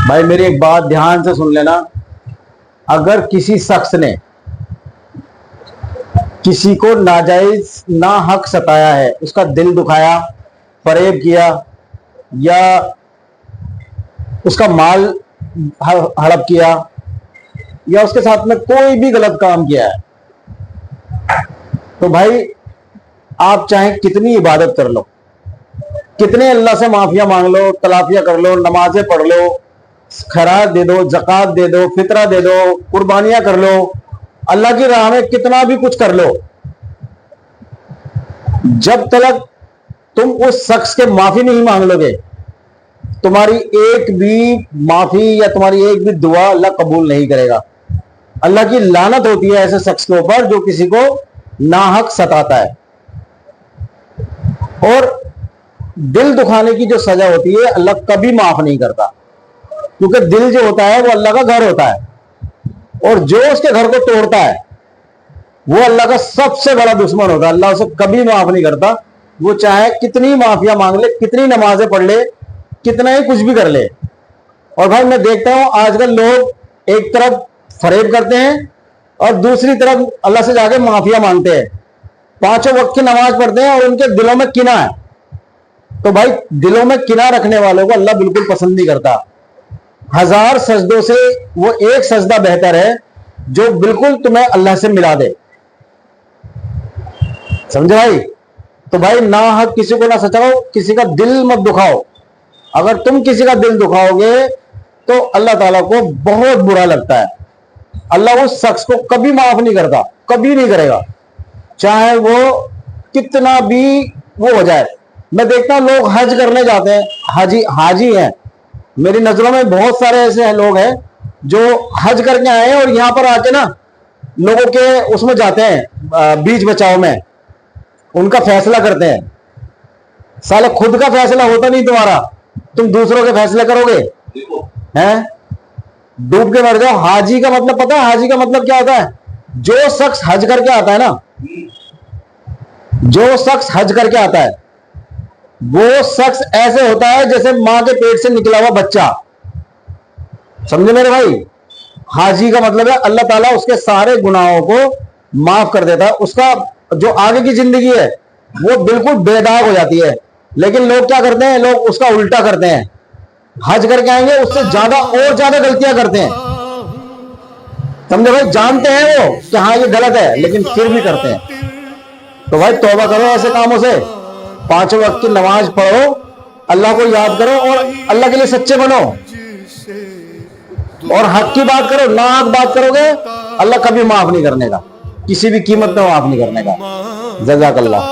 بھائی میری ایک بات دھیان سے سن لینا. اگر کسی شخص نے کسی کو ناجائز ناحق ستایا ہے، اس کا دل دکھایا، فریب کیا، یا اس کا مال ہڑپ کیا، یا اس کے ساتھ میں کوئی بھی غلط کام کیا ہے، تو بھائی آپ چاہیں کتنی عبادت کر لو، کتنے اللہ سے معافیا مانگ لو، تلافیاں کر لو، نمازیں پڑھ لو، خیرات دے دو، زکوٰۃ دے دو، فطرہ دے دو، قربانیاں کر لو، اللہ کی راہ میں کتنا بھی کچھ کر لو، جب تک تم اس شخص کے معافی نہیں مانگ لو گے، تمہاری ایک بھی معافی یا تمہاری ایک بھی دعا اللہ قبول نہیں کرے گا. اللہ کی لعنت ہوتی ہے ایسے شخص کے اوپر جو کسی کو ناحق ستاتا ہے. اور دل دکھانے کی جو سزا ہوتی ہے اللہ کبھی معاف نہیں کرتا، کیونکہ دل جو ہوتا ہے وہ اللہ کا گھر ہوتا ہے، اور جو اس کے گھر کو توڑتا ہے وہ اللہ کا سب سے بڑا دشمن ہوتا ہے. اللہ اسے کبھی معاف نہیں کرتا، وہ چاہے کتنی معافیاں مانگ لے، کتنی نمازیں پڑھ لے، کتنا ہی کچھ بھی کر لے. اور بھائی میں دیکھتا ہوں آج کل لوگ ایک طرف فریب کرتے ہیں اور دوسری طرف اللہ سے جا کے معافیاں مانگتے ہیں، 5 وقت کی نماز پڑھتے ہیں اور ان کے دلوں میں کینہ ہے. تو بھائی دلوں میں کینہ رکھنے والوں کو اللہ بالکل پسند نہیں کرتا. 1000 سجدوں سے وہ ایک سجدہ بہتر ہے جو بالکل تمہیں اللہ سے ملا دے. سمجھے بھائی؟ تو بھائی ناحق کسی کو نہ ستاؤ، کسی کا دل مت دکھاؤ. اگر تم کسی کا دل دکھاؤ گے تو اللہ تعالیٰ کو بہت برا لگتا ہے. اللہ اس شخص کو کبھی معاف نہیں کرتا، کبھی نہیں کرے گا، چاہے وہ کتنا بھی وہ ہو جائے. میں دیکھتا ہوں لوگ حج کرنے جاتے ہیں، حاجی ہیں، میری نظروں میں بہت سارے ایسے لوگ ہیں جو حج کر کے آئے ہیں اور یہاں پر آ کے نا لوگوں کے اس میں جاتے ہیں، بیچ بچاؤ میں ان کا فیصلہ کرتے ہیں. سالے خود کا فیصلہ ہوتا نہیں تمہارا، تم دوسروں کے فیصلے کرو گے ہیں؟ ڈوب کے مر جاؤ. حاجی کا مطلب پتا ہے؟ حاجی کا مطلب کیا ہوتا ہے؟ جو شخص حج کر کے آتا ہے نا، جو شخص حج کر کے آتا ہے وہ شخص ایسے ہوتا ہے جیسے ماں کے پیٹ سے نکلا ہوا بچہ. سمجھے میرے بھائی؟ حاجی کا مطلب ہے اللہ تعالیٰ اس کے سارے گناہوں کو معاف کر دیتا ہے، اس کا جو آگے کی زندگی ہے وہ بالکل بے داغ ہو جاتی ہے. لیکن لوگ کیا کرتے ہیں؟ لوگ اس کا الٹا کرتے ہیں، حج کر کے آئیں گے اس سے زیادہ اور زیادہ غلطیاں کرتے ہیں. سمجھے بھائی؟ جانتے ہیں وہ کہ ہاں یہ غلط ہے لیکن پھر بھی کرتے ہیں. تو بھائی توبہ کرو ایسے کاموں سے، 5 وقت کی نماز پڑھو، اللہ کو یاد کرو اور اللہ کے لیے سچے بنو، اور حق کی بات کرو. ناحق بات کرو گے اللہ کبھی معاف نہیں کرنے کا، کسی بھی قیمت میں معاف نہیں کرنے کا. جزاک اللہ.